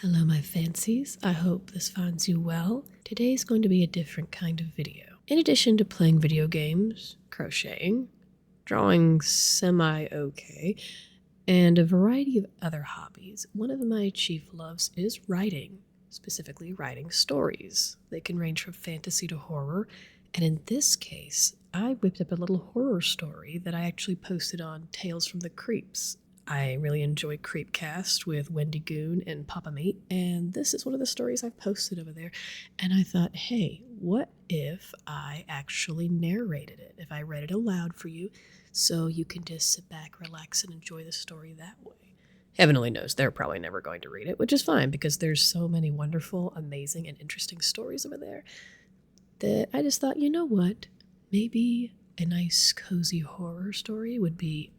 Hello, my fancies. I hope this finds you well. Today is going to be a different kind of video. In addition to playing video games, crocheting, drawing semi-okay, and a variety of other hobbies, one of my chief loves is writing, specifically writing stories. They can range from fantasy to horror, and in this case, I whipped up a little horror story that I actually posted on Tales from the Creeps. I really enjoy Creepcast with Wendy Goon and Papa Meat, and this is one of the stories I've posted over there. And I thought, hey, what if I actually narrated it? If I read it aloud for you, so you can just sit back, relax, and enjoy the story that way. Heaven only knows they're probably never going to read it, which is fine because there's so many wonderful, amazing, and interesting stories over there that I just thought, you know what? Maybe a nice, cozy horror story would be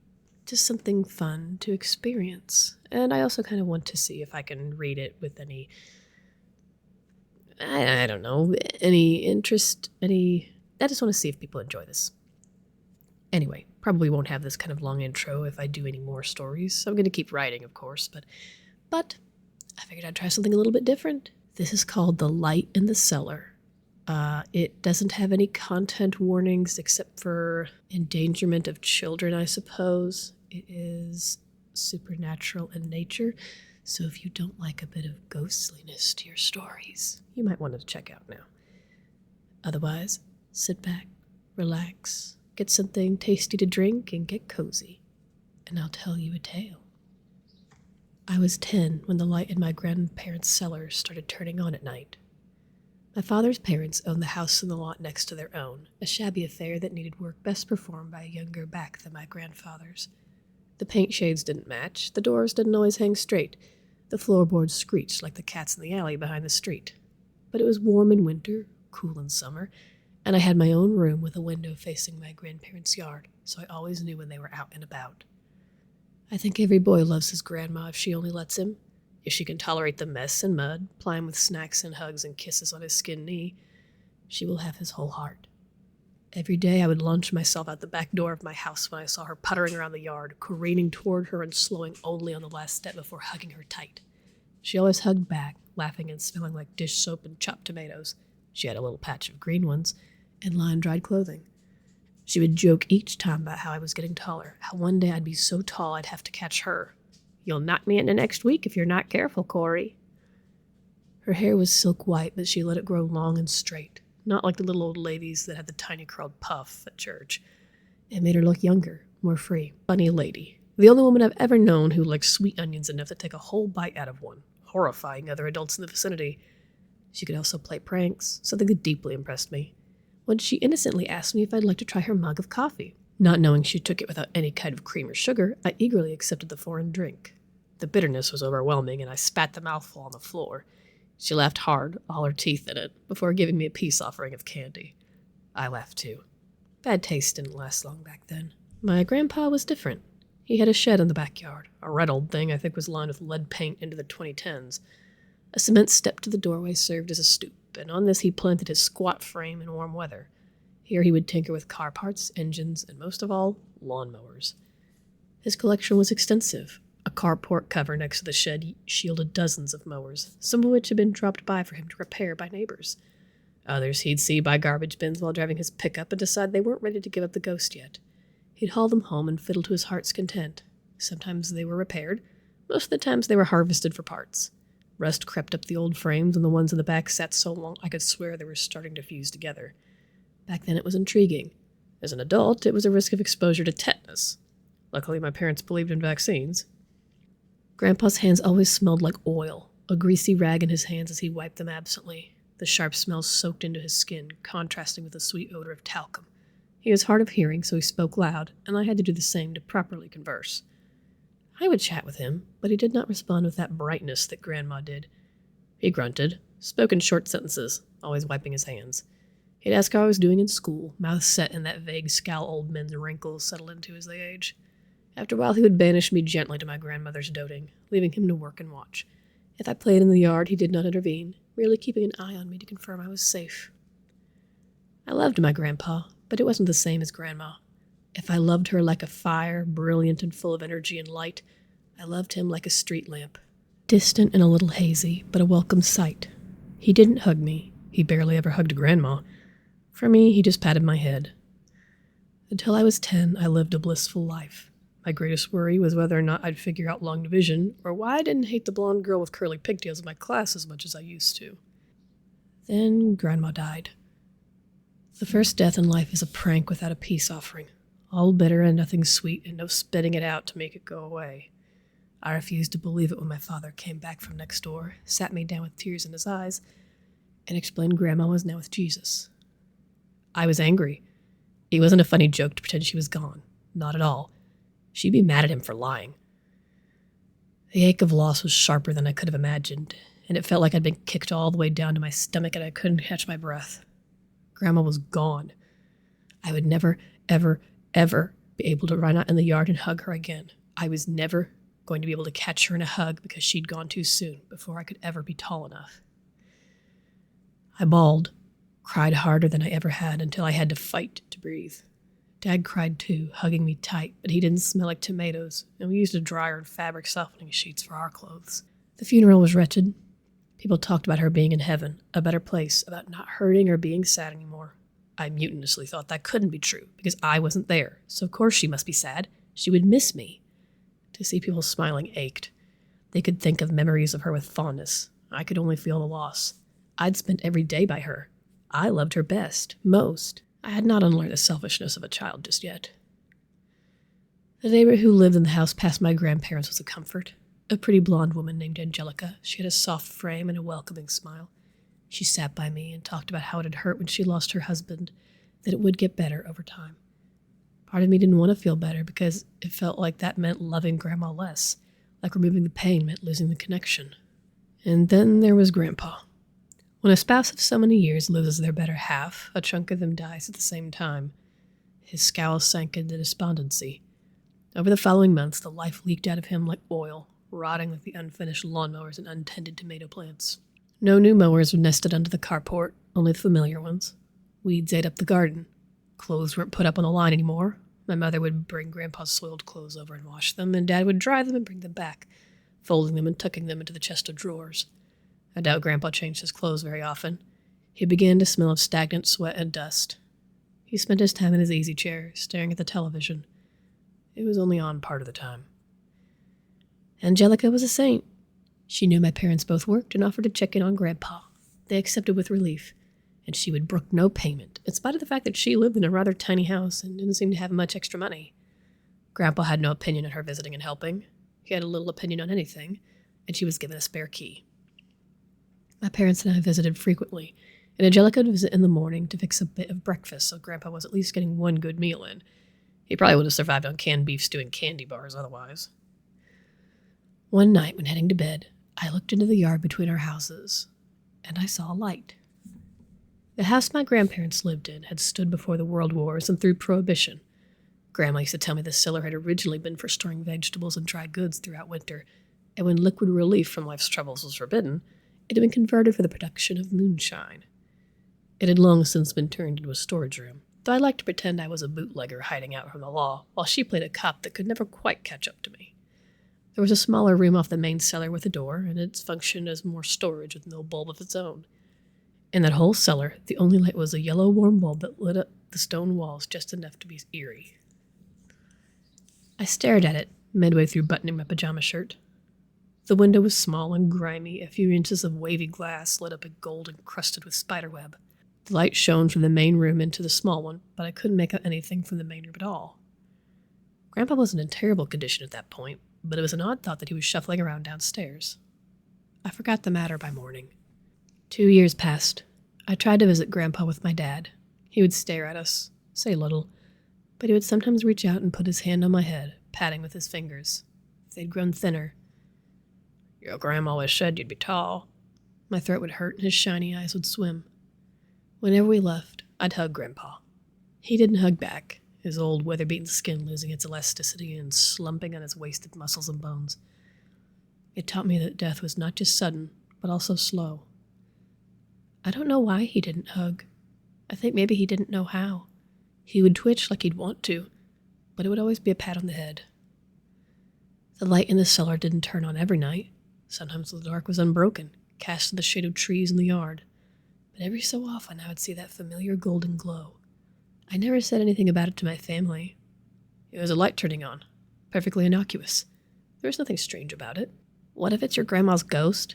just something fun to experience. And I also kind of want to see if I can read it with any, I don't know, any interest, I just want to see if people enjoy this. Anyway, probably won't have this kind of long intro if I do any more stories. So I'm going to keep writing, of course, but I figured I'd try something a little bit different. This is called The Light in the Cellar. It doesn't have any content warnings except for endangerment of children, I suppose. It is supernatural in nature, so if you don't like a bit of ghostliness to your stories, you might want to check out now. Otherwise, sit back, relax, get something tasty to drink, and get cozy, and I'll tell you a tale. I was 10 when the light in my grandparents' cellar started turning on at night. My father's parents owned the house and the lot next to their own, a shabby affair that needed work best performed by a younger back than my grandfather's. The paint shades didn't match, the doors didn't always hang straight, the floorboards screeched like the cats in the alley behind the street. But it was warm in winter, cool in summer, and I had my own room with a window facing my grandparents' yard, so I always knew when they were out and about. I think every boy loves his grandma if she only lets him. If she can tolerate the mess and mud, ply him with snacks and hugs and kisses on his skin knee, she will have his whole heart. Every day I would launch myself out the back door of my house when I saw her puttering around the yard, careening toward her and slowing only on the last step before hugging her tight. She always hugged back, laughing and smelling like dish soap and chopped tomatoes. She had a little patch of green ones and line-dried clothing. She would joke each time about how I was getting taller, how one day I'd be so tall I'd have to catch her. "You'll knock me into next week if you're not careful, Corey." Her hair was silk white, but she let it grow long and straight, not like the little old ladies that had the tiny curled puff at church. It made her look younger, more free. Funny lady. The only woman I've ever known who liked sweet onions enough to take a whole bite out of one, horrifying other adults in the vicinity. She could also play pranks, something that deeply impressed me. Once she innocently asked me if I'd like to try her mug of coffee. Not knowing she took it without any kind of cream or sugar, I eagerly accepted the foreign drink. The bitterness was overwhelming, and I spat the mouthful on the floor. She laughed hard, all her teeth in it, before giving me a peace offering of candy. I laughed too. Bad taste didn't last long back then. My grandpa was different. He had a shed in the backyard. A red old thing I think was lined with lead paint into the 2010s. A cement step to the doorway served as a stoop, and on this he planted his squat frame in warm weather. Here he would tinker with car parts, engines, and most of all, lawnmowers. His collection was extensive. A carport cover next to the shed shielded dozens of mowers, some of which had been dropped by for him to repair by neighbors. Others he'd see by garbage bins while driving his pickup and decide they weren't ready to give up the ghost yet. He'd haul them home and fiddle to his heart's content. Sometimes they were repaired. Most of the times they were harvested for parts. Rust crept up the old frames, and the ones in the back sat so long I could swear they were starting to fuse together. Back then it was intriguing. As an adult, it was a risk of exposure to tetanus. Luckily, my parents believed in vaccines. Grandpa's hands always smelled like oil, a greasy rag in his hands as he wiped them absently. The sharp smell soaked into his skin, contrasting with the sweet odor of talcum. He was hard of hearing, so he spoke loud, and I had to do the same to properly converse. I would chat with him, but he did not respond with that brightness that Grandma did. He grunted, spoke in short sentences, always wiping his hands. He'd ask how I was doing in school, mouth set in that vague scowl old men's wrinkles settle into as they age. After a while he would banish me gently to my grandmother's doting, leaving him to work and watch. If I played in the yard, he did not intervene, merely keeping an eye on me to confirm I was safe. I loved my grandpa, but it wasn't the same as Grandma. If I loved her like a fire, brilliant and full of energy and light, I loved him like a street lamp, Distant and a little hazy, but a welcome sight. He didn't hug me. He barely ever hugged Grandma. For me, he just patted my head. Until I was 10, I lived a blissful life. My greatest worry was whether or not I'd figure out long division, or why I didn't hate the blonde girl with curly pigtails in my class as much as I used to. Then Grandma died. The first death in life is a prank without a peace offering. All bitter and nothing sweet, and no spitting it out to make it go away. I refused to believe it when my father came back from next door, sat me down with tears in his eyes, and explained Grandma was now with Jesus. I was angry. It wasn't a funny joke to pretend she was gone. Not at all. She'd be mad at him for lying. The ache of loss was sharper than I could have imagined, and it felt like I'd been kicked all the way down to my stomach and I couldn't catch my breath. Grandma was gone. I would never, ever, ever be able to run out in the yard and hug her again. I was never going to be able to catch her in a hug because she'd gone too soon, before I could ever be tall enough. I bawled, cried harder than I ever had until I had to fight to breathe. Dad cried too, hugging me tight, but he didn't smell like tomatoes, and we used a dryer and fabric softening sheets for our clothes. The funeral was wretched. People talked about her being in heaven, a better place, about not hurting or being sad anymore. I mutinously thought that couldn't be true, because I wasn't there, so of course she must be sad. She would miss me. To see people smiling ached. They could think of memories of her with fondness. I could only feel the loss. I'd spent every day by her. I loved her best, most. I had not unlearned the selfishness of a child just yet. The neighbor who lived in the house past my grandparents was a comfort. A pretty blonde woman named Angelica. She had a soft frame and a welcoming smile. She sat by me and talked about how it had hurt when she lost her husband, that it would get better over time. Part of me didn't want to feel better because it felt like that meant loving Grandma less, like removing the pain meant losing the connection. And then there was Grandpa. When a spouse of so many years loses their better half, a chunk of them dies at the same time. His scowl sank into despondency. Over the following months, the life leaked out of him like oil, rotting like the unfinished lawnmowers and untended tomato plants. No new mowers were nested under the carport, only the familiar ones. Weeds ate up the garden. Clothes weren't put up on the line anymore. My mother would bring Grandpa's soiled clothes over and wash them, and Dad would dry them and bring them back, folding them and tucking them into the chest of drawers. I doubt Grandpa changed his clothes very often. He began to smell of stagnant sweat and dust. He spent his time in his easy chair, staring at the television. It was only on part of the time. Angelica was a saint. She knew my parents both worked and offered to check in on Grandpa. They accepted with relief, and she would brook no payment, in spite of the fact that she lived in a rather tiny house and didn't seem to have much extra money. Grandpa had no opinion on her visiting and helping. He had a little opinion on anything, and she was given a spare key. My parents and I visited frequently, and Angelica would visit in the morning to fix a bit of breakfast so Grandpa was at least getting one good meal in. He probably would have survived on canned beef stew and candy bars otherwise. One night, when heading to bed, I looked into the yard between our houses, and I saw a light. The house my grandparents lived in had stood before the World Wars and through Prohibition. Grandma used to tell me the cellar had originally been for storing vegetables and dry goods throughout winter, and when liquid relief from life's troubles was forbidden, it had been converted for the production of moonshine. It had long since been turned into a storage room, though I liked to pretend I was a bootlegger hiding out from the law, while she played a cop that could never quite catch up to me. There was a smaller room off the main cellar with a door, and its functioned as more storage with no bulb of its own. In that whole cellar, the only light was a yellow warm bulb that lit up the stone walls just enough to be eerie. I stared at it, midway through buttoning my pajama shirt. The window was small and grimy, a few inches of wavy glass lit up in gold encrusted with spiderweb. The light shone from the main room into the small one, but I couldn't make out anything from the main room at all. Grandpa wasn't in terrible condition at that point, but it was an odd thought that he was shuffling around downstairs. I forgot the matter by morning. 2 years passed. I tried to visit Grandpa with my dad. He would stare at us, say little, but he would sometimes reach out and put his hand on my head, patting with his fingers. They'd grown thinner. "Your grandma always said you'd be tall." My throat would hurt and his shiny eyes would swim. Whenever we left, I'd hug Grandpa. He didn't hug back, his old weather-beaten skin losing its elasticity and slumping on his wasted muscles and bones. It taught me that death was not just sudden, but also slow. I don't know why he didn't hug. I think maybe he didn't know how. He would twitch like he'd want to, but it would always be a pat on the head. The light in the cellar didn't turn on every night. Sometimes the dark was unbroken, cast in the shade of trees in the yard. But every so often I would see that familiar golden glow. I never said anything about it to my family. It was a light turning on, perfectly innocuous. There was nothing strange about it. What if it's your grandma's ghost?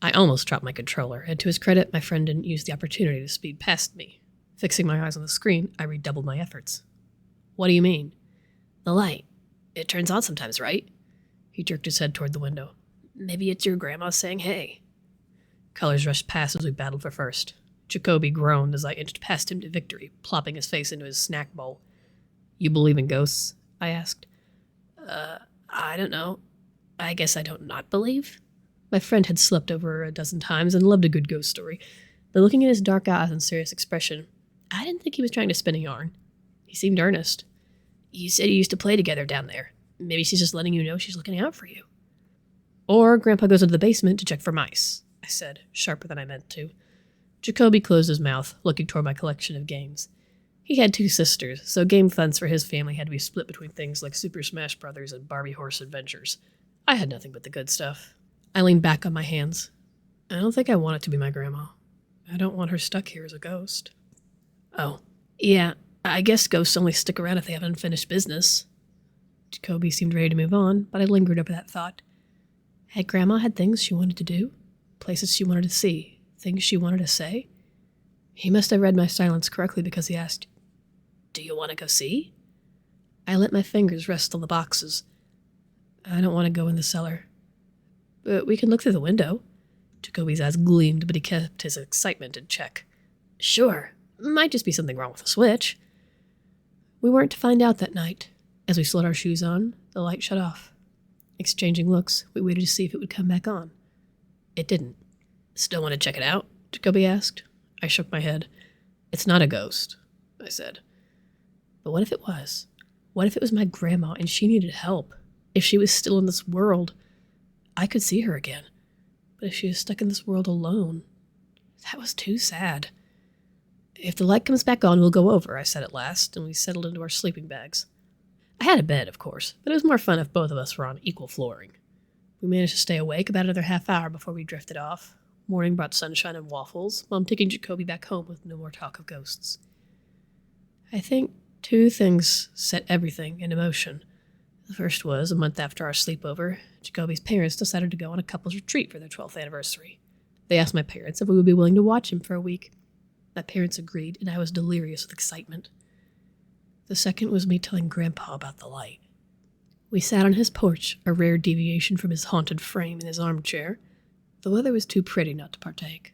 I almost dropped my controller, and to his credit, my friend didn't use the opportunity to speed past me. Fixing my eyes on the screen, I redoubled my efforts. What do you mean? The light. It turns on sometimes, right? He jerked his head toward the window. Maybe it's your grandma saying hey. Colors rushed past as we battled for first. Jacoby groaned as I inched past him to victory, plopping his face into his snack bowl. You believe in ghosts? I asked. I don't know. I guess I don't not believe. My friend had slept over a dozen times and loved a good ghost story, but looking at his dark eyes and serious expression, I didn't think he was trying to spin a yarn. He seemed earnest. You said you used to play together down there. Maybe she's just letting you know she's looking out for you. Or Grandpa goes into the basement to check for mice, I said, sharper than I meant to. Jacoby closed his mouth, looking toward my collection of games. He had 2 sisters, so game funds for his family had to be split between things like Super Smash Bros. And Barbie Horse Adventures. I had nothing but the good stuff. I leaned back on my hands. I don't think I want it to be my grandma. I don't want her stuck here as a ghost. Oh, yeah, I guess ghosts only stick around if they have unfinished business. Jacoby seemed ready to move on, but I lingered over that thought. Had Grandma had things she wanted to do? Places she wanted to see? Things she wanted to say? He must have read my silence correctly because he asked, Do you want to go see? I let my fingers rest on the boxes. I don't want to go in the cellar. But we can look through the window. Jacoby's eyes gleamed, but he kept his excitement in check. Sure. Might just be something wrong with the switch. We weren't to find out that night. As we slid our shoes on, the light shut off. Exchanging looks, we waited to see if it would come back on. It didn't. Still want to check it out? Jacoby asked. I shook my head. It's not a ghost, I said. But what if it was? What if it was my grandma and she needed help? If she was still in this world, I could see her again. But if she was stuck in this world alone, that was too sad. If the light comes back on, we'll go over, I said at last, and we settled into our sleeping bags. I had a bed, of course, but it was more fun if both of us were on equal flooring. We managed to stay awake about another half hour before we drifted off. Morning brought sunshine and waffles, Mom taking Jacoby back home with no more talk of ghosts. I think 2 things set everything in motion. The first was, a month after our sleepover, Jacoby's parents decided to go on a couple's retreat for their 12th anniversary. They asked my parents if we would be willing to watch him for a week. My parents agreed, and I was delirious with excitement. The second was me telling Grandpa about the light. We sat on his porch, a rare deviation from his haunted frame in his armchair. The weather was too pretty not to partake.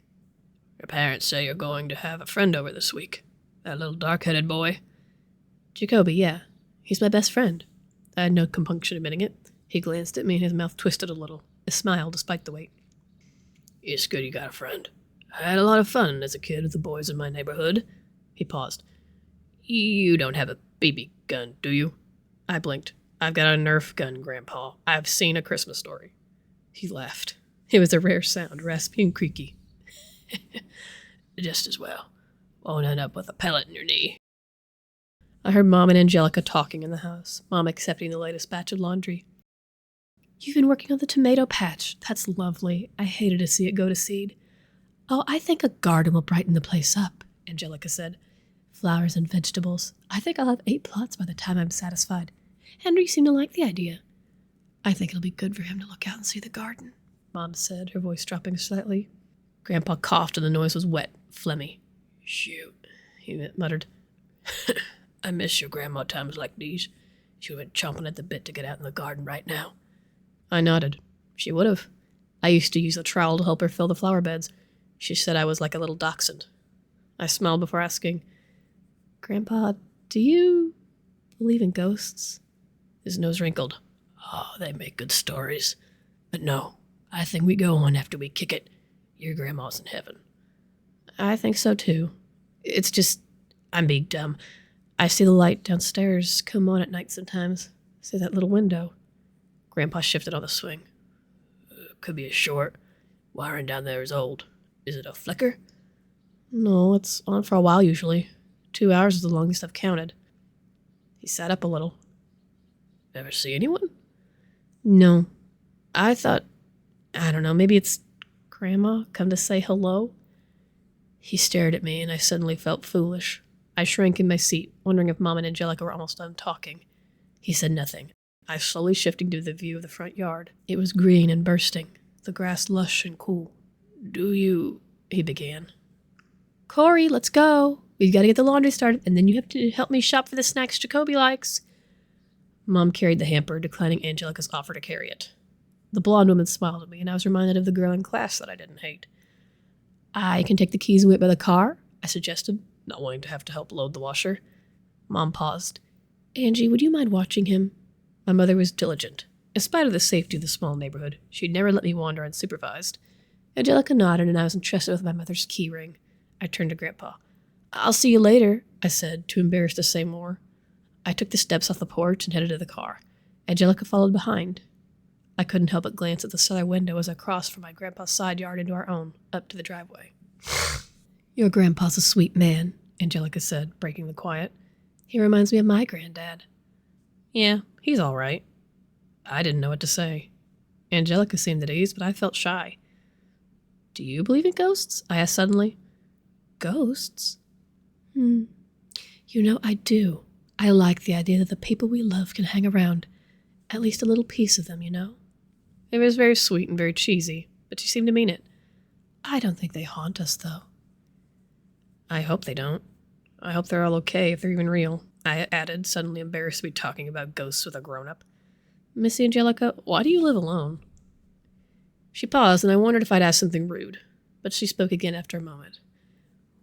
Your parents say you're going to have a friend over this week. That little dark-headed boy. Jacoby, yeah. He's my best friend. I had no compunction admitting it. He glanced at me and his mouth twisted a little, a smile despite the weight. It's good you got a friend. I had a lot of fun as a kid with the boys in my neighborhood. He paused. You don't have a BB gun, do you? I blinked. I've got a Nerf gun, Grandpa. I've seen A Christmas Story. He laughed. It was a rare sound, raspy and creaky. Just as well. Won't end up with a pellet in your knee. I heard Mom and Angelica talking in the house, Mom accepting the latest batch of laundry. You've been working on the tomato patch. That's lovely. I hated to see it go to seed. Oh, I think a garden will brighten the place up, Angelica said. Flowers and vegetables. I think I'll have 8 plots by the time I'm satisfied. Henry seemed to like the idea. I think it'll be good for him to look out and see the garden, Mom said, her voice dropping slightly. Grandpa coughed and the noise was wet, phlegmy. Shoot, he muttered. I miss your grandma times like these. She would have been chomping at the bit to get out in the garden right now. I nodded. She would have. I used to use the trowel to help her fill the flower beds. She said I was like a little dachshund. I smiled before asking, Grandpa, do you believe in ghosts? His nose wrinkled. Oh, they make good stories. But no, I think we go on after we kick it. Your grandma's in heaven. I think so too. It's just, I'm being dumb. I see the light downstairs come on at night sometimes. See that little window. Grandpa shifted on the swing. Could be a short. Wiring down there is old. Is it a flicker? No, it's on for a while usually. 2 hours is the longest I've counted. He sat up a little. Ever see anyone? No. I thought I don't know, maybe it's Grandma come to say hello? He stared at me, and I suddenly felt foolish. I shrank in my seat, wondering if Mom and Angelica were almost done talking. He said nothing. I slowly shifted to the view of the front yard. It was green and bursting, the grass lush and cool. Do you... he began. Corey, let's go. We've got to get the laundry started, and then you have to help me shop for the snacks Jacoby likes. Mom carried the hamper, declining Angelica's offer to carry it. The blonde woman smiled at me, and I was reminded of the girl in class that I didn't hate. I can take the keys and wait by the car, I suggested, not wanting to have to help load the washer. Mom paused. Angie, would you mind watching him? My mother was diligent. In spite of the safety of the small neighborhood, she'd never let me wander unsupervised. Angelica nodded, and I was entrusted with my mother's key ring. I turned to Grandpa. I'll see you later, I said, too embarrassed to say more. I took the steps off the porch and headed to the car. Angelica followed behind. I couldn't help but glance at the cellar window as I crossed from my grandpa's side yard into our own, up to the driveway. Your grandpa's a sweet man, Angelica said, breaking the quiet. He reminds me of my granddad. Yeah, he's all right. I didn't know what to say. Angelica seemed at ease, but I felt shy. Do you believe in ghosts? I asked suddenly. Ghosts? You know, I do. I like the idea that the people we love can hang around. At least a little piece of them, you know? It was very sweet and very cheesy, but she seemed to mean it. I don't think they haunt us, though. I hope they don't. I hope they're all okay, if they're even real. I added, suddenly embarrassed to be talking about ghosts with a grown-up. Miss Angelica, why do you live alone? She paused, and I wondered if I'd asked something rude, but she spoke again after a moment.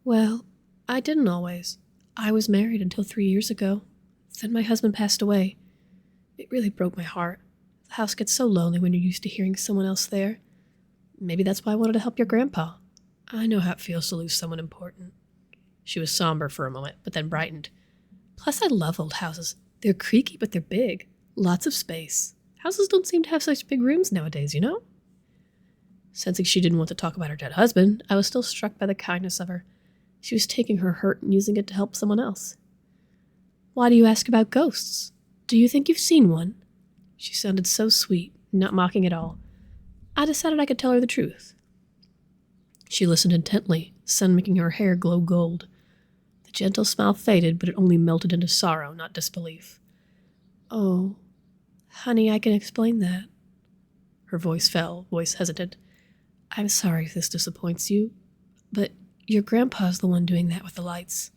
Well, I didn't always. I was married until 3 years ago. Then my husband passed away. It really broke my heart. The house gets so lonely when you're used to hearing someone else there. Maybe that's why I wanted to help your grandpa. I know how it feels to lose someone important. She was somber for a moment, but then brightened. Plus, I love old houses. They're creaky, but they're big. Lots of space. Houses don't seem to have such big rooms nowadays, you know? Sensing she didn't want to talk about her dead husband, I was still struck by the kindness of her. She was taking her hurt and using it to help someone else. Why do you ask about ghosts? Do you think you've seen one? She sounded so sweet, not mocking at all. I decided I could tell her the truth. She listened intently, sun making her hair glow gold. The gentle smile faded, but it only melted into sorrow, not disbelief. Oh, honey, I can explain that. Her voice fell, voice hesitant. I'm sorry if this disappoints you, but your grandpa's the one doing that with the lights.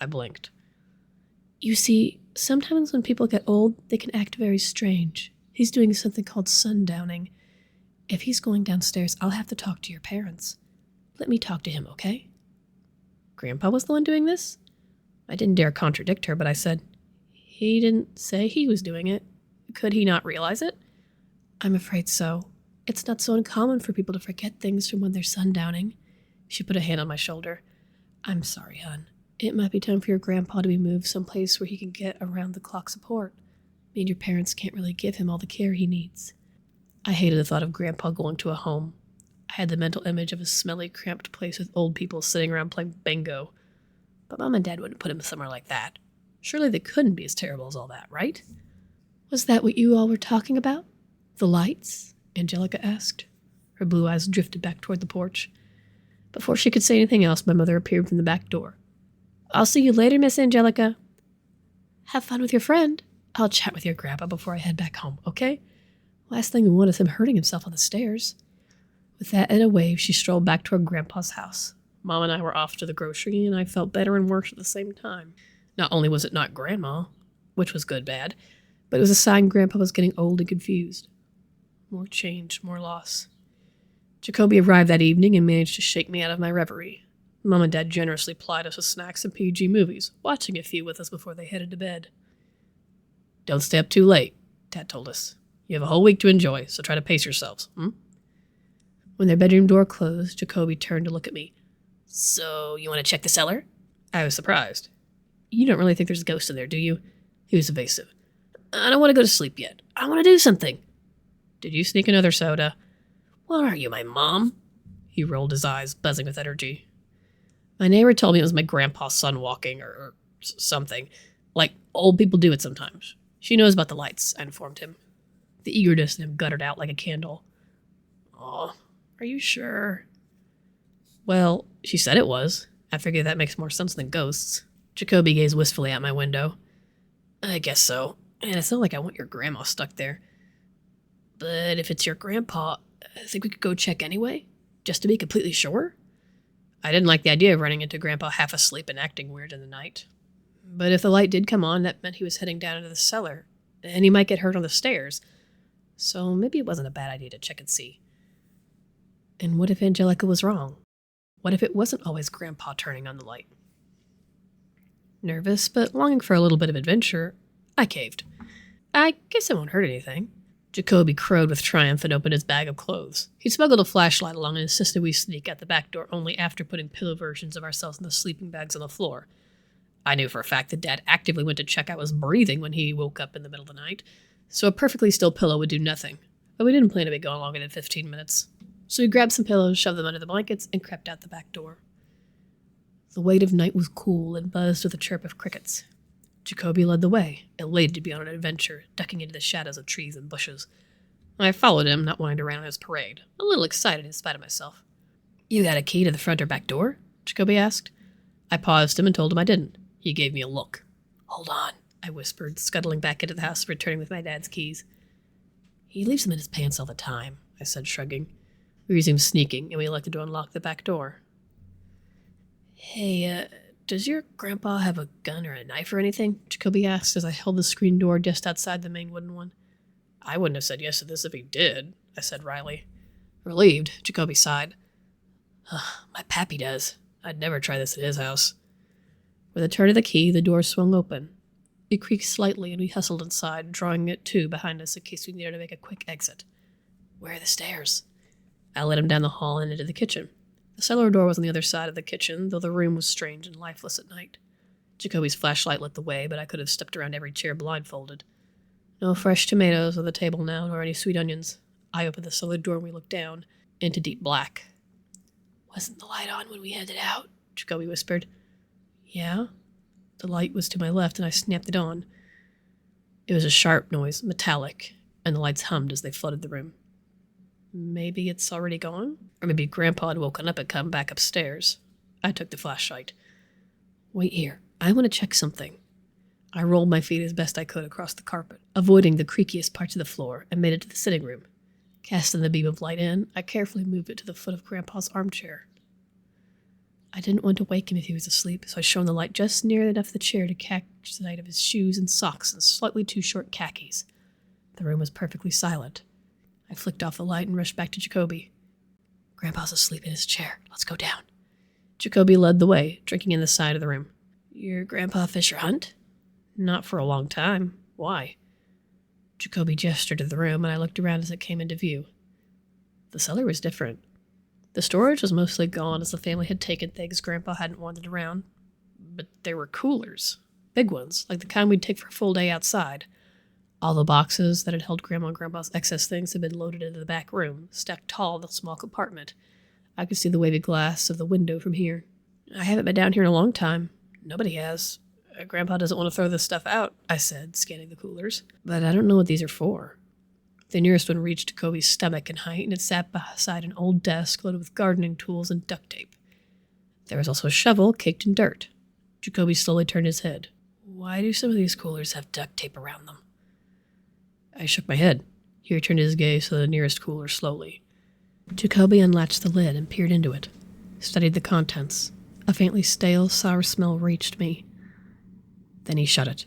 I blinked. You see, sometimes when people get old, they can act very strange. He's doing something called sundowning. If he's going downstairs, I'll have to talk to your parents. Let me talk to him, okay? Grandpa was the one doing this? I didn't dare contradict her, but I said, he didn't say he was doing it. Could he not realize it? I'm afraid so. It's not so uncommon for people to forget things from when they're sundowning. She put a hand on my shoulder. I'm sorry, hon. It might be time for your grandpa to be moved someplace where he can get around-the-clock support. And your parents can't really give him all the care he needs. I hated the thought of Grandpa going to a home. I had the mental image of a smelly, cramped place with old people sitting around playing bingo. But Mom and Dad wouldn't put him somewhere like that. Surely they couldn't be as terrible as all that, right? Was that what you all were talking about? The lights? Angelica asked. Her blue eyes drifted back toward the porch. Before she could say anything else, my mother appeared from the back door. I'll see you later, Miss Angelica. Have fun with your friend. I'll chat with your grandpa before I head back home, okay? Last thing we want is him hurting himself on the stairs. With that and a wave, she strolled back toward Grandpa's house. Mom and I were off to the grocery, and I felt better and worse at the same time. Not only was it not Grandma, which was good bad, but it was a sign Grandpa was getting old and confused. More change, more loss. Jacoby arrived that evening and managed to shake me out of my reverie. Mom and Dad generously plied us with snacks and PG movies, watching a few with us before they headed to bed. Don't stay up too late, Dad told us. You have a whole week to enjoy, so try to pace yourselves, When their bedroom door closed, Jacoby turned to look at me. So, you want to check the cellar? I was surprised. You don't really think there's a ghost in there, do you? He was evasive. I don't want to go to sleep yet. I want to do something. Did you sneak another soda? What are you, my mom? He rolled his eyes, buzzing with energy. My neighbor told me it was my grandpa's son walking, or something. Like old people do it sometimes. She knows about the lights, I informed him. The eagerness in him guttered out like a candle. Aw, are you sure? Well, she said it was. I figure that makes more sense than ghosts. Jacoby gazed wistfully out my window. I guess so. And it's not like I want your grandma stuck there. But if it's your grandpa, I think we could go check anyway? Just to be completely sure? I didn't like the idea of running into Grandpa half asleep and acting weird in the night. But if the light did come on, that meant he was heading down into the cellar, and he might get hurt on the stairs. So maybe it wasn't a bad idea to check and see. And what if Angelica was wrong? What if it wasn't always Grandpa turning on the light? Nervous, but longing for a little bit of adventure, I caved. I guess it won't hurt anything. Jacoby crowed with triumph and opened his bag of clothes. He smuggled a flashlight along and insisted we sneak out the back door only after putting pillow versions of ourselves in the sleeping bags on the floor. I knew for a fact that Dad actively went to check out his breathing when he woke up in the middle of the night, so a perfectly still pillow would do nothing. But we didn't plan to be gone longer than 15 minutes. So we grabbed some pillows, shoved them under the blankets, and crept out the back door. The weight of night was cool and buzzed with a chirp of crickets. Jacoby led the way, elated to be on an adventure, ducking into the shadows of trees and bushes. I followed him, not wanting to rain on his parade, a little excited in spite of myself. You got a key to the front or back door? Jacoby asked. I paused him and told him I didn't. He gave me a look. Hold on, I whispered, scuttling back into the house, returning with my dad's keys. He leaves them in his pants all the time, I said, shrugging. We resumed sneaking, and we elected to unlock the back door. Hey, does your grandpa have a gun or a knife or anything? Jacoby asked as I held the screen door just outside the main wooden one. I wouldn't have said yes to this if he did, I said wryly. Relieved, Jacoby sighed. My pappy does. I'd never try this at his house. With a turn of the key, the door swung open. It creaked slightly, and we hustled inside, drawing it to behind us in case we needed to make a quick exit. Where are the stairs? I led him down the hall and into the kitchen. The cellar door was on the other side of the kitchen, though the room was strange and lifeless at night. Jacoby's flashlight lit the way, but I could have stepped around every chair blindfolded. No fresh tomatoes on the table now, nor any sweet onions. I opened the cellar door and we looked down, into deep black. Wasn't the light on when we headed out? Jacoby whispered. Yeah? The light was to my left, and I snapped it on. It was a sharp noise, metallic, and the lights hummed as they flooded the room. Maybe it's already gone? Or maybe Grandpa had woken up and come back upstairs. I took the flashlight. Wait here. I want to check something. I rolled my feet as best I could across the carpet, avoiding the creakiest parts of the floor, and made it to the sitting room. Casting the beam of light in, I carefully moved it to the foot of Grandpa's armchair. I didn't want to wake him if he was asleep, so I shone the light just near enough the chair to catch sight of his shoes and socks and slightly too short khakis. The room was perfectly silent. I flicked off the light and rushed back to Jacoby. Grandpa's asleep in his chair. Let's go down. Jacoby led the way, drinking in the side of the room. Your grandpa fish or hunt? Not for a long time. Why? Jacoby gestured to the room, and I looked around as it came into view. The cellar was different. The storage was mostly gone as the family had taken things Grandpa hadn't wanted around. But there were coolers. Big ones, like the kind we'd take for a full day outside. All the boxes that had held Grandma and Grandpa's excess things had been loaded into the back room, stacked tall in the small compartment. I could see the wavy glass of the window from here. I haven't been down here in a long time. Nobody has. Grandpa doesn't want to throw this stuff out, I said, scanning the coolers. But I don't know what these are for. The nearest one reached Jacoby's stomach in height, and it sat beside an old desk loaded with gardening tools and duct tape. There was also a shovel caked in dirt. Jacoby slowly turned his head. Why do some of these coolers have duct tape around them? I shook my head. He returned his gaze to the nearest cooler slowly. Jacoby unlatched the lid and peered into it, studied the contents. A faintly stale, sour smell reached me. Then he shut it.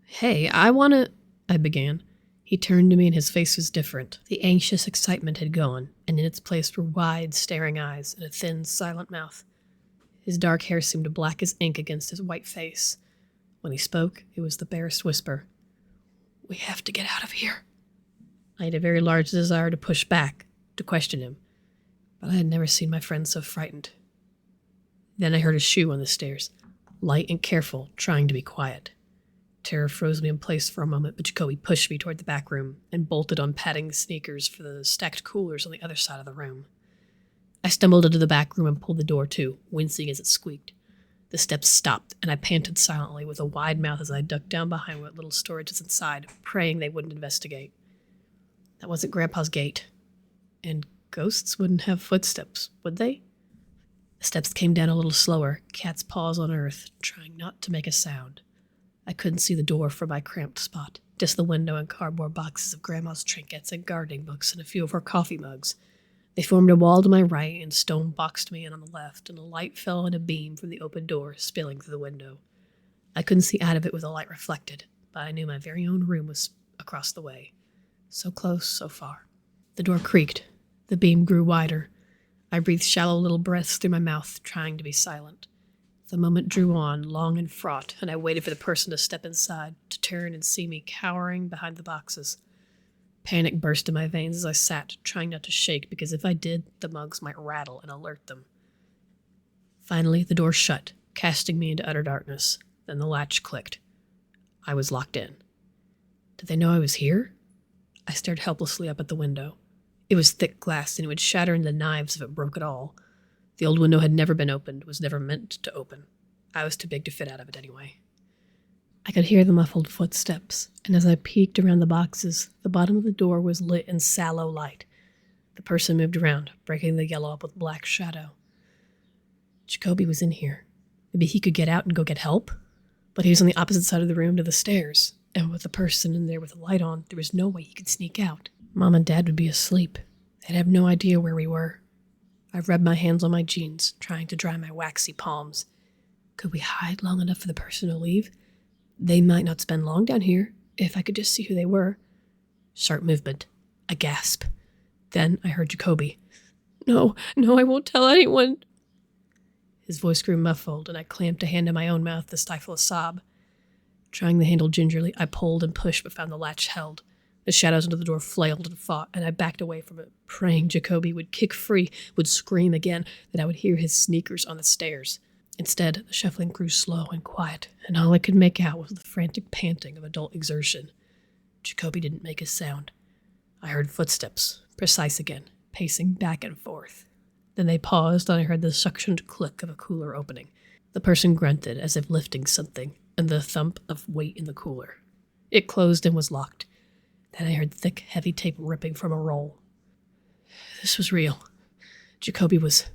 Hey, I began. He turned to me and his face was different. The anxious excitement had gone, and in its place were wide, staring eyes and a thin, silent mouth. His dark hair seemed black as ink against his white face. When he spoke, it was the barest whisper. We have to get out of here. I had a very large desire to push back, to question him, but I had never seen my friend so frightened. Then I heard a shoe on the stairs, light and careful, trying to be quiet. Terror froze me in place for a moment, but Jacoby pushed me toward the back room and bolted on padding sneakers for the stacked coolers on the other side of the room. I stumbled into the back room and pulled the door to, wincing as it squeaked. The steps stopped, and I panted silently with a wide mouth as I ducked down behind what little storage was inside, praying they wouldn't investigate. That wasn't Grandpa's gate. And Ghosts wouldn't have footsteps, would they? The steps came down a little slower, cat's paws on earth, trying not to make a sound. I couldn't see the door from my cramped spot, just the window and cardboard boxes of Grandma's trinkets and gardening books and a few of her coffee mugs. They formed a wall to my right and stone boxed me in on the left, and a light fell in a beam from the open door, spilling through the window. I couldn't see out of it with the light reflected, but I knew my very own room was across the way. So close, so far. The door creaked. The beam grew wider. I breathed shallow little breaths through my mouth, trying to be silent. The moment drew on, long and fraught, and I waited for the person to step inside, to turn and see me cowering behind the boxes. Panic burst in my veins as I sat, trying not to shake, because if I did, the mugs might rattle and alert them. Finally, the door shut, casting me into utter darkness. Then the latch clicked. I was locked in. Did they know I was here? I stared helplessly up at the window. It was thick glass, and it would shatter into knives if it broke at all. The old window had never been opened, was never meant to open. I was too big to fit out of it anyway. I could hear the muffled footsteps, and as I peeked around the boxes, the bottom of the door was lit in sallow light. The person moved around, breaking the yellow up with black shadow. Jacoby was in here. Maybe he could get out and go get help? But he was on the opposite side of the room to the stairs, and with the person in there with the light on, there was no way he could sneak out. Mom and Dad would be asleep. They'd have no idea where we were. I rubbed my hands on my jeans, trying to dry my waxy palms. Could we hide long enough for the person to leave? They might not spend long down here, if I could just see who they were. Sharp movement. A gasp. Then I heard Jacoby. No, I won't tell anyone. His voice grew muffled, and I clamped a hand to my own mouth to stifle a sob. Trying the handle gingerly, I pulled and pushed but found the latch held. The shadows under the door flailed and fought, and I backed away from it, praying Jacoby would kick free, would scream again, that I would hear his sneakers on the stairs. Instead, the shuffling grew slow and quiet, and all I could make out was the frantic panting of adult exertion. Jacoby didn't make a sound. I heard footsteps, precise again, pacing back and forth. Then they paused, and I heard the suctioned click of a cooler opening. The person grunted, as if lifting something, and the thump of weight in the cooler. It closed and was locked. Then I heard thick, heavy tape ripping from a roll. This was real. Jacoby was...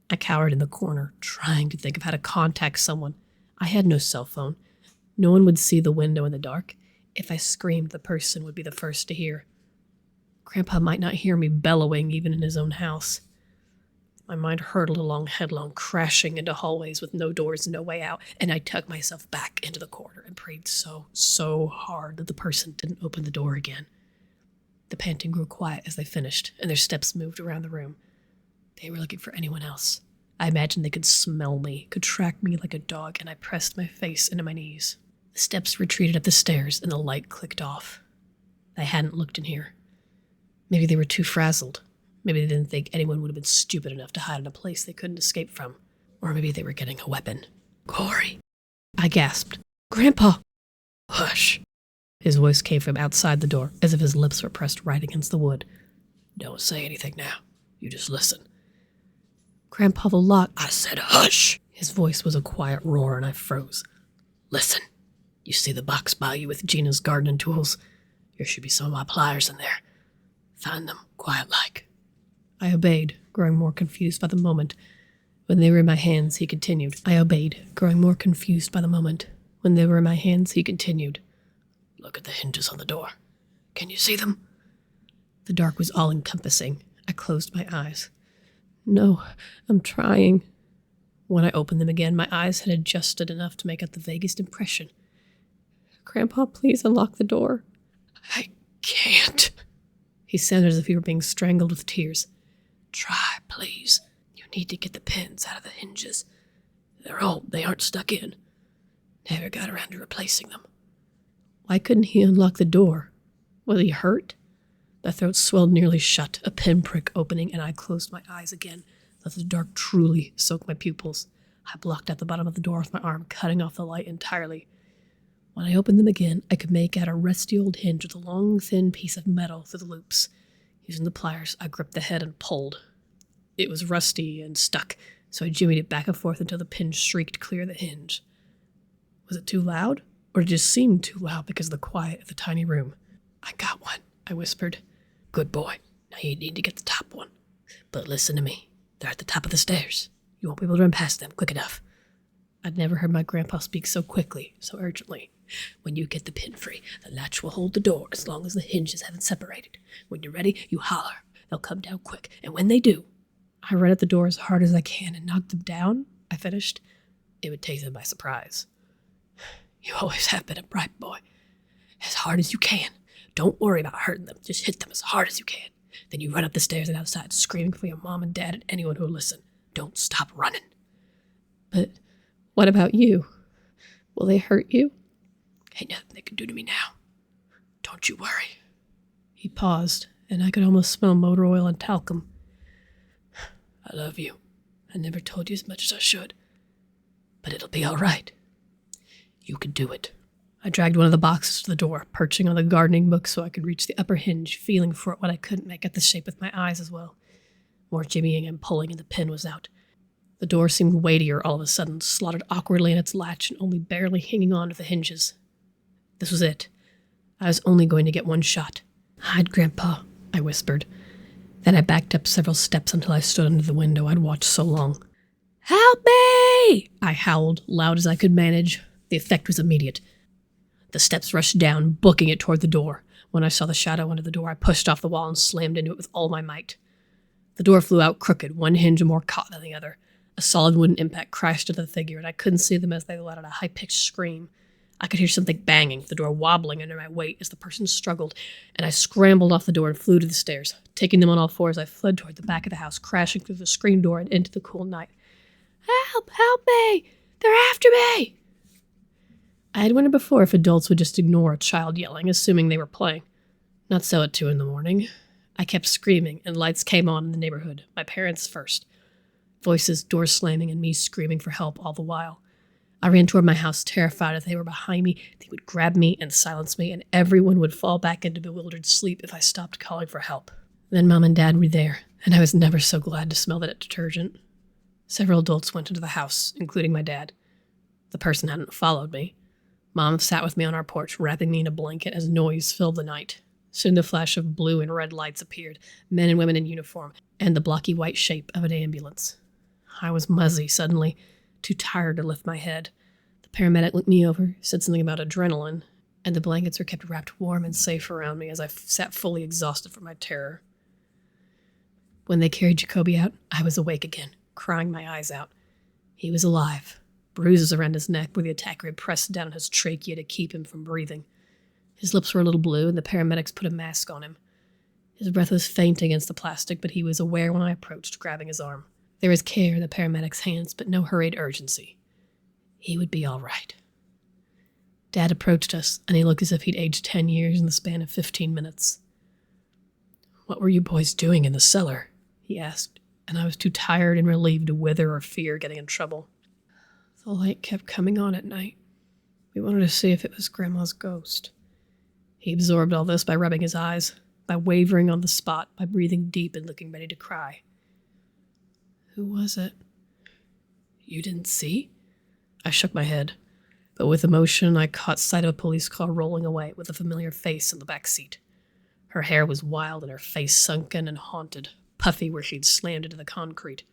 I cowered in the corner, trying to think of how to contact someone. I had no cell phone. No one would see the window in the dark. If I screamed, the person would be the first to hear. Grandpa might not hear me bellowing even in his own house. My mind hurtled along headlong, crashing into hallways with no doors, no way out, and I tugged myself back into the corner and prayed so hard that the person didn't open the door again. The panting grew quiet as they finished, and their steps moved around the room. They were looking for anyone else. I imagined they could smell me, could track me like a dog, and I pressed my face into my knees. The steps retreated up the stairs, and the light clicked off. I hadn't looked in here. Maybe they were too frazzled. Maybe they didn't think anyone would have been stupid enough to hide in a place they couldn't escape from. Or maybe they were getting a weapon. Corey! I gasped. Grandpa! Hush! His voice came from outside the door, as if his lips were pressed right against the wood. Don't say anything now. You just listen. Grandpa, the lock... I said hush! His voice was a quiet roar, and I froze. Listen. You see the box by you with Gina's gardening tools? There should be some of my pliers in there. Find them, quiet-like. I obeyed, growing more confused by the moment. When they were in my hands, he continued. I obeyed, growing more confused by the moment. When they were in my hands, he continued. Look at the hinges on the door. Can you see them? The dark was all-encompassing. I closed my eyes. No, I'm trying. When I opened them again, my eyes had adjusted enough to make out the vaguest impression. Grandpa, please unlock the door. I can't. He sounded as if he were being strangled with tears. Try, please. You need to get the pins out of the hinges. They're old. They aren't stuck in. Never got around to replacing them. Why couldn't he unlock the door? Was he hurt? The throat swelled nearly shut, a pinprick opening, and I closed my eyes again, let the dark truly soak my pupils. I blocked out the bottom of the door with my arm, cutting off the light entirely. When I opened them again, I could make out a rusty old hinge with a long, thin piece of metal through the loops. Using the pliers, I gripped the head and pulled. It was rusty and stuck, so I jimmied it back and forth until the pin shrieked clear of the hinge. Was it too loud? Or did it just seem too loud because of the quiet of the tiny room? I got one, I whispered. Good boy. Now you need to get the top one. But listen to me. They're at the top of the stairs. You won't be able to run past them quick enough. I'd never heard my grandpa speak so quickly, so urgently. When you get the pin free, the latch will hold the door as long as the hinges haven't separated. When you're ready, you holler. They'll come down quick, and when they do, I run at the door as hard as I can and knock them down, I finished. It would take them by surprise. You always have been a bright boy. As hard as you can. Don't worry about hurting them. Just hit them as hard as you can. Then you run up the stairs and outside, screaming for your mom and dad and anyone who'll listen. Don't stop running. But what about you? Will they hurt you? Ain't nothing they can do to me now. Don't you worry. He paused, and I could almost smell motor oil and talcum. I love you. I never told you as much as I should. But it'll be all right. You can do it. I dragged one of the boxes to the door, perching on the gardening book so I could reach the upper hinge, feeling for it when I couldn't make out the shape with my eyes as well. More jimmying and pulling, and the pin was out. The door seemed weightier all of a sudden, slotted awkwardly in its latch and only barely hanging on to the hinges. This was it. I was only going to get one shot. Hide, Grandpa, I whispered. Then I backed up several steps until I stood under the window I'd watched so long. Help me! I howled, loud as I could manage. The effect was immediate. The steps rushed down, booking it toward the door. When I saw the shadow under the door, I pushed off the wall and slammed into it with all my might. The door flew out crooked, one hinge more caught than the other. A solid wooden impact crashed into the figure, and I couldn't see them as they let out a high-pitched scream. I could hear something banging, the door wobbling under my weight as the person struggled, and I scrambled off the door and flew to the stairs. Taking them on all fours, I fled toward the back of the house, crashing through the screen door and into the cool night. Help! Help me! They're after me! I had wondered before if adults would just ignore a child yelling, assuming they were playing. Not so at 2 a.m. I kept screaming, and lights came on in the neighborhood, my parents first. Voices, doors slamming, and me screaming for help all the while. I ran toward my house, terrified if they were behind me, they would grab me and silence me, and everyone would fall back into bewildered sleep if I stopped calling for help. Then Mom and Dad were there, and I was never so glad to smell that detergent. Several adults went into the house, including my dad. The person hadn't followed me. Mom sat with me on our porch, wrapping me in a blanket as noise filled the night. Soon the flash of blue and red lights appeared, men and women in uniform, and the blocky white shape of an ambulance. I was muzzy suddenly, too tired to lift my head. The paramedic looked me over, said something about adrenaline, and the blankets were kept wrapped warm and safe around me as I sat fully exhausted from my terror. When they carried Jacoby out, I was awake again, crying my eyes out. He was alive. Bruises around his neck where the attacker had pressed down on his trachea to keep him from breathing. His lips were a little blue, and the paramedics put a mask on him. His breath was faint against the plastic, but he was aware when I approached, grabbing his arm. There was care in the paramedics' hands, but no hurried urgency. He would be all right. Dad approached us, and he looked as if he'd aged 10 years in the span of 15 minutes. What were you boys doing in the cellar? He asked, and I was too tired and relieved to wither or fear getting in trouble. The light kept coming on at night. We wanted to see if it was Grandma's ghost. He absorbed all this by rubbing his eyes, by wavering on the spot, by breathing deep and looking ready to cry. Who was it? You didn't see? I shook my head, but with emotion I caught sight of a police car rolling away with a familiar face in the back seat. Her hair was wild and her face sunken and haunted, puffy where she'd slammed into the concrete.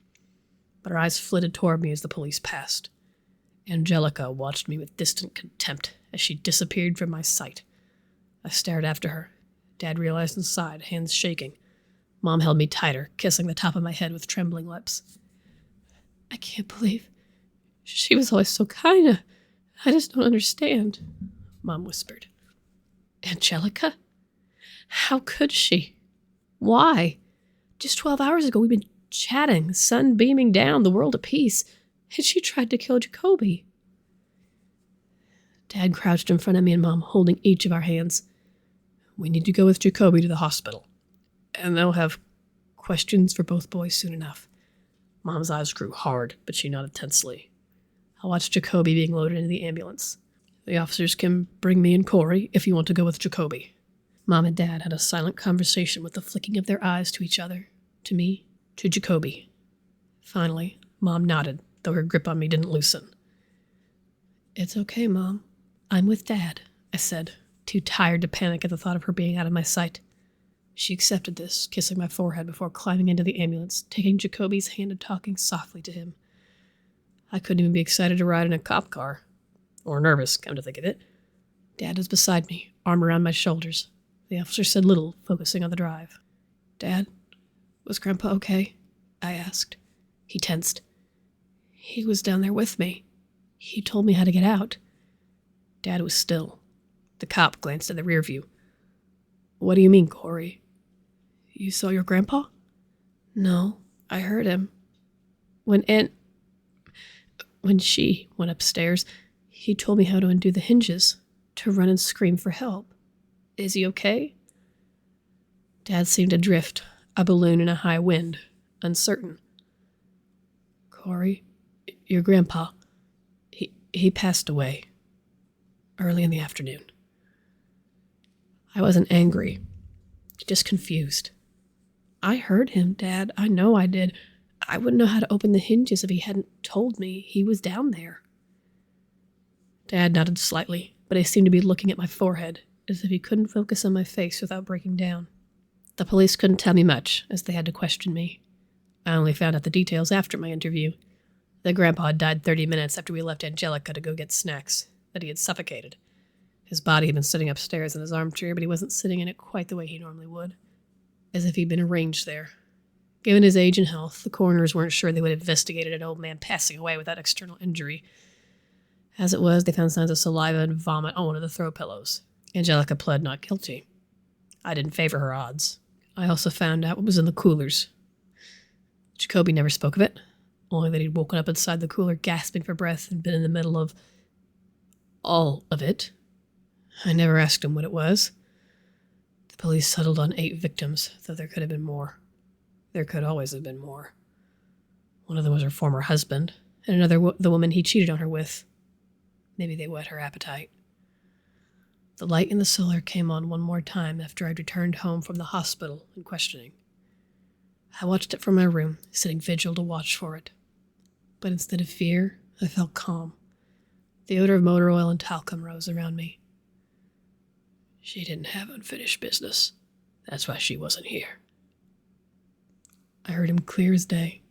But her eyes flitted toward me as the police passed. Angelica watched me with distant contempt as she disappeared from my sight. I stared after her. Dad realized and sighed, hands shaking. Mom held me tighter, kissing the top of my head with trembling lips. I can't believe she was always so kind. I just don't understand, Mom whispered. Angelica? How could she? Why? Just 12 hours ago we'd been chatting, the sun beaming down, the world at peace, and she tried to kill Jacoby. Dad crouched in front of me and Mom, holding each of our hands. We need to go with Jacoby to the hospital, and they'll have questions for both boys soon enough. Mom's eyes grew hard, but she nodded tensely. I watched Jacoby being loaded into the ambulance. The officers can bring me and Corey if you want to go with Jacoby. Mom and Dad had a silent conversation with the flicking of their eyes to each other, to me, to Jacoby. Finally, Mom nodded, though her grip on me didn't loosen. It's okay, Mom. I'm with Dad, I said, too tired to panic at the thought of her being out of my sight. She accepted this, kissing my forehead before climbing into the ambulance, taking Jacoby's hand and talking softly to him. I couldn't even be excited to ride in a cop car. Or nervous, come to think of it. Dad was beside me, arm around my shoulders. The officer said little, focusing on the drive. Dad, was Grandpa okay? I asked. He tensed. He was down there with me. He told me how to get out. Dad was still. The cop glanced at the rear view. What do you mean, Corey? You saw your grandpa? No, I heard him. When she went upstairs, he told me how to undo the hinges, to run and scream for help. Is he okay? Dad seemed to drift, a balloon in a high wind, uncertain. Corey, your grandpa, he passed away early in the afternoon. I wasn't angry, just confused. I heard him, Dad. I know I did. I wouldn't know how to open the hinges if he hadn't told me he was down there. Dad nodded slightly, but he seemed to be looking at my forehead, as if he couldn't focus on my face without breaking down. The police couldn't tell me much, as they had to question me. I only found out the details after my interview. That Grandpa had died 30 minutes after we left Angelica to go get snacks, that he had suffocated. His body had been sitting upstairs in his armchair, but he wasn't sitting in it quite the way he normally would, as if he'd been arranged there. Given his age and health, the coroners weren't sure they would have investigated an old man passing away without external injury. As it was, they found signs of saliva and vomit on one of the throw pillows. Angelica pled not guilty. I didn't favor her odds. I also found out what was in the coolers. Jacoby never spoke of it, only that he'd woken up inside the cooler gasping for breath and been in the middle of all of it. I never asked him what it was. The police settled on 8 victims, though there could have been more. There could always have been more. One of them was her former husband, and another the woman he cheated on her with. Maybe they whet her appetite. The light in the cellar came on one more time after I'd returned home from the hospital and questioning. I watched it from my room, sitting vigil to watch for it. But instead of fear, I felt calm. The odor of motor oil and talcum rose around me. She didn't have unfinished business. That's why she wasn't here. I heard him clear as day.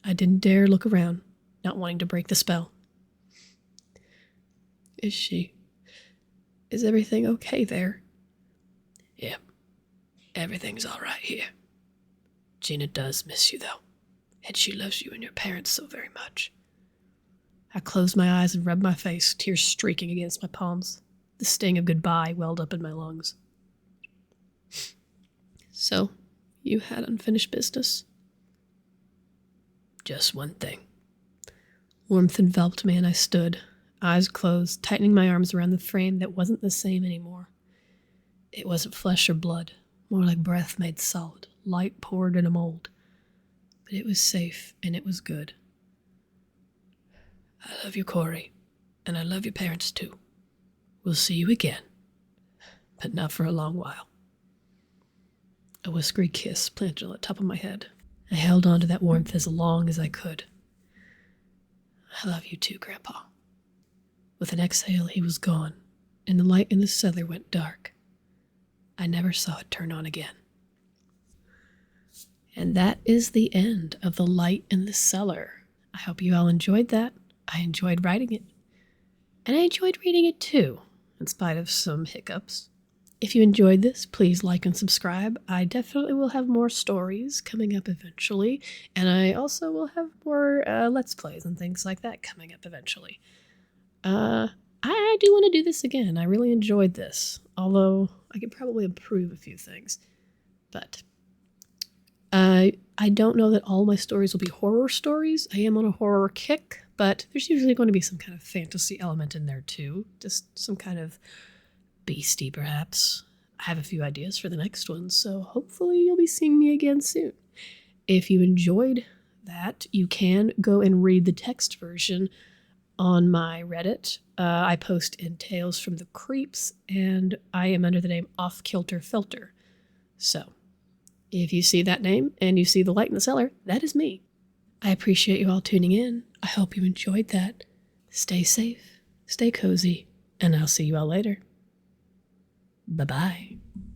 I didn't dare look around, not wanting to break the spell. Is everything okay there? Yeah, everything's all right here. Gina does miss you, though, and she loves you and your parents so very much. I closed my eyes and rubbed my face, tears streaking against my palms. The sting of goodbye welled up in my lungs. So, you had unfinished business? Just one thing. Warmth enveloped me and I stood, eyes closed, tightening my arms around the frame that wasn't the same anymore. It wasn't flesh or blood, more like breath made solid, light poured in a mold. But it was safe and it was good. I love you, Corey, and I love your parents too. We'll see you again, but not for a long while. A whiskery kiss planted on the top of my head. I held on to that warmth as long as I could. I love you too, Grandpa. With an exhale, he was gone, and the light in the cellar went dark. I never saw it turn on again. And that is the end of The Light in the Cellar. I hope you all enjoyed that. I enjoyed writing it. And I enjoyed reading it too, in spite of some hiccups. If you enjoyed this, please like and subscribe. I definitely will have more stories coming up eventually, and I also will have more Let's Plays and things like that coming up eventually. I do want to do this again. I really enjoyed this, although I could probably improve a few things. But I don't know that all my stories will be horror stories. I am on a horror kick, but there's usually going to be some kind of fantasy element in there too. Just some kind of beastie, perhaps. I have a few ideas for the next one, so hopefully you'll be seeing me again soon. If you enjoyed that, you can go and read the text version on my Reddit. I post in Tales from the Creeps, and I am under the name Off Kilter Filter. So, if you see that name and you see The Light in the Cellar, that is me. I appreciate you all tuning in. I hope you enjoyed that. Stay safe, stay cozy, and I'll see you all later. Bye-bye.